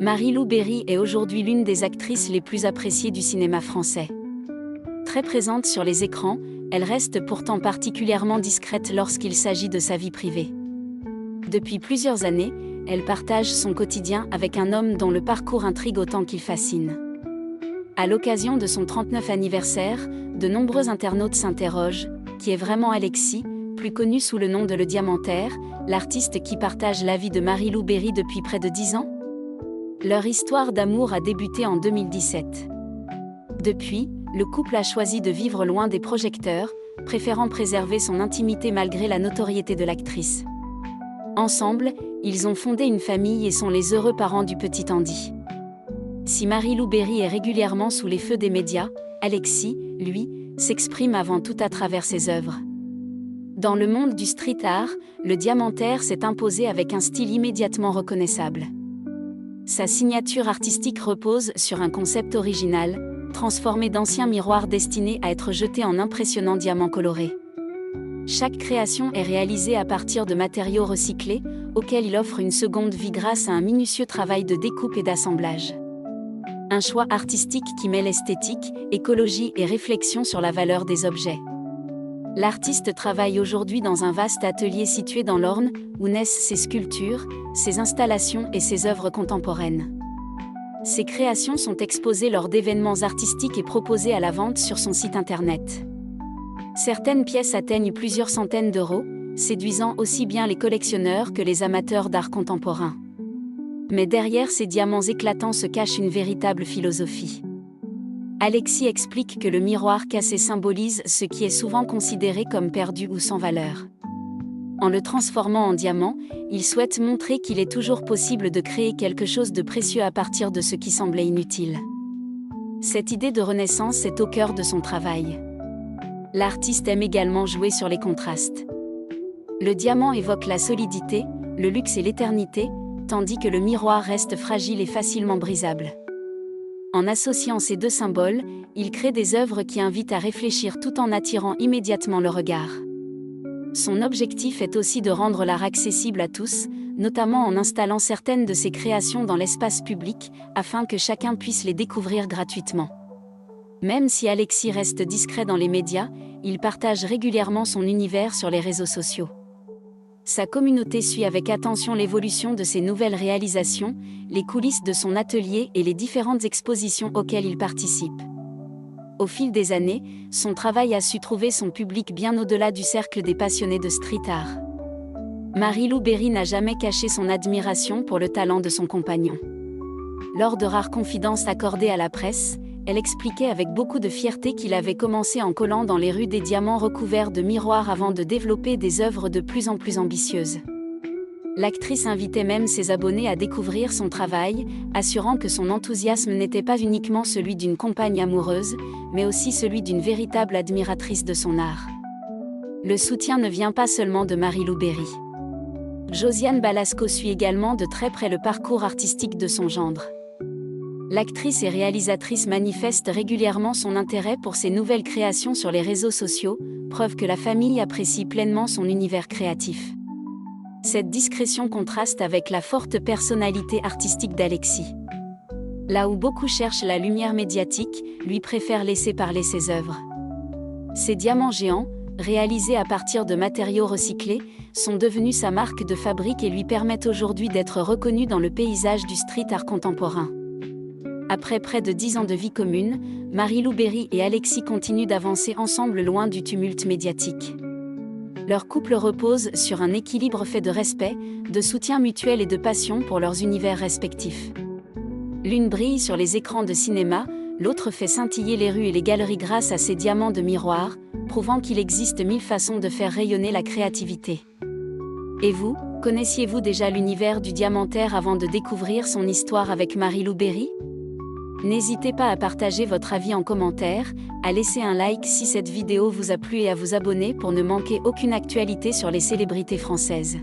Marie-Lou Berry est aujourd'hui l'une des actrices les plus appréciées du cinéma français. Très présente sur les écrans, elle reste pourtant particulièrement discrète lorsqu'il s'agit de sa vie privée. Depuis plusieurs années, elle partage son quotidien avec un homme dont le parcours intrigue autant qu'il fascine. À l'occasion de son 39e anniversaire, de nombreux internautes s'interrogent, qui est vraiment Alexis, plus connu sous le nom de Le Diamantaire, l'artiste qui partage la vie de Marie-Lou Berry depuis près de 10 ans? Leur histoire d'amour a débuté en 2017. Depuis, le couple a choisi de vivre loin des projecteurs, préférant préserver son intimité malgré la notoriété de l'actrice. Ensemble, ils ont fondé une famille et sont les heureux parents du petit Andy. Si Marie-Lou Berry est régulièrement sous les feux des médias, Alexis, lui, s'exprime avant tout à travers ses œuvres. Dans le monde du street art, le Diamantaire s'est imposé avec un style immédiatement reconnaissable. Sa signature artistique repose sur un concept original, transformé d'anciens miroirs destinés à être jetés en impressionnants diamants colorés. Chaque création est réalisée à partir de matériaux recyclés, auxquels il offre une seconde vie grâce à un minutieux travail de découpe et d'assemblage. Un choix artistique qui mêle esthétique, écologie et réflexion sur la valeur des objets. L'artiste travaille aujourd'hui dans un vaste atelier situé dans l'Orne, où naissent ses sculptures, ses installations et ses œuvres contemporaines. Ses créations sont exposées lors d'événements artistiques et proposées à la vente sur son site internet. Certaines pièces atteignent plusieurs centaines d'euros, séduisant aussi bien les collectionneurs que les amateurs d'art contemporain. Mais derrière ces diamants éclatants se cache une véritable philosophie. Alexis explique que le miroir cassé symbolise ce qui est souvent considéré comme perdu ou sans valeur. En le transformant en diamant, il souhaite montrer qu'il est toujours possible de créer quelque chose de précieux à partir de ce qui semblait inutile. Cette idée de renaissance est au cœur de son travail. L'artiste aime également jouer sur les contrastes. Le diamant évoque la solidité, le luxe et l'éternité, tandis que le miroir reste fragile et facilement brisable. En associant ces deux symboles, il crée des œuvres qui invitent à réfléchir tout en attirant immédiatement le regard. Son objectif est aussi de rendre l'art accessible à tous, notamment en installant certaines de ses créations dans l'espace public, afin que chacun puisse les découvrir gratuitement. Même si Alexis reste discret dans les médias, il partage régulièrement son univers sur les réseaux sociaux. Sa communauté suit avec attention l'évolution de ses nouvelles réalisations, les coulisses de son atelier et les différentes expositions auxquelles il participe. Au fil des années, son travail a su trouver son public bien au-delà du cercle des passionnés de street art. Marie-Lou Berry n'a jamais caché son admiration pour le talent de son compagnon. Lors de rares confidences accordées à la presse, elle expliquait avec beaucoup de fierté qu'il avait commencé en collant dans les rues des diamants recouverts de miroirs avant de développer des œuvres de plus en plus ambitieuses. L'actrice invitait même ses abonnés à découvrir son travail, assurant que son enthousiasme n'était pas uniquement celui d'une compagne amoureuse, mais aussi celui d'une véritable admiratrice de son art. Le soutien ne vient pas seulement de Marie-Lou Berry. Josiane Balasco suit également de très près le parcours artistique de son gendre. L'actrice et réalisatrice manifeste régulièrement son intérêt pour ses nouvelles créations sur les réseaux sociaux, preuve que la famille apprécie pleinement son univers créatif. Cette discrétion contraste avec la forte personnalité artistique d'Alexis. Là où beaucoup cherchent la lumière médiatique, lui préfère laisser parler ses œuvres. Ces diamants géants, réalisés à partir de matériaux recyclés, sont devenus sa marque de fabrique et lui permettent aujourd'hui d'être reconnu dans le paysage du street art contemporain. Après près de 10 ans de vie commune, Marie-Lou Berry et Alexis continuent d'avancer ensemble loin du tumulte médiatique. Leur couple repose sur un équilibre fait de respect, de soutien mutuel et de passion pour leurs univers respectifs. L'une brille sur les écrans de cinéma, l'autre fait scintiller les rues et les galeries grâce à ses diamants de miroir, prouvant qu'il existe 1000 façons de faire rayonner la créativité. Et vous, connaissiez-vous déjà l'univers du Diamantaire avant de découvrir son histoire avec Marie-Lou Berry ? N'hésitez pas à partager votre avis en commentaire, à laisser un like si cette vidéo vous a plu et à vous abonner pour ne manquer aucune actualité sur les célébrités françaises.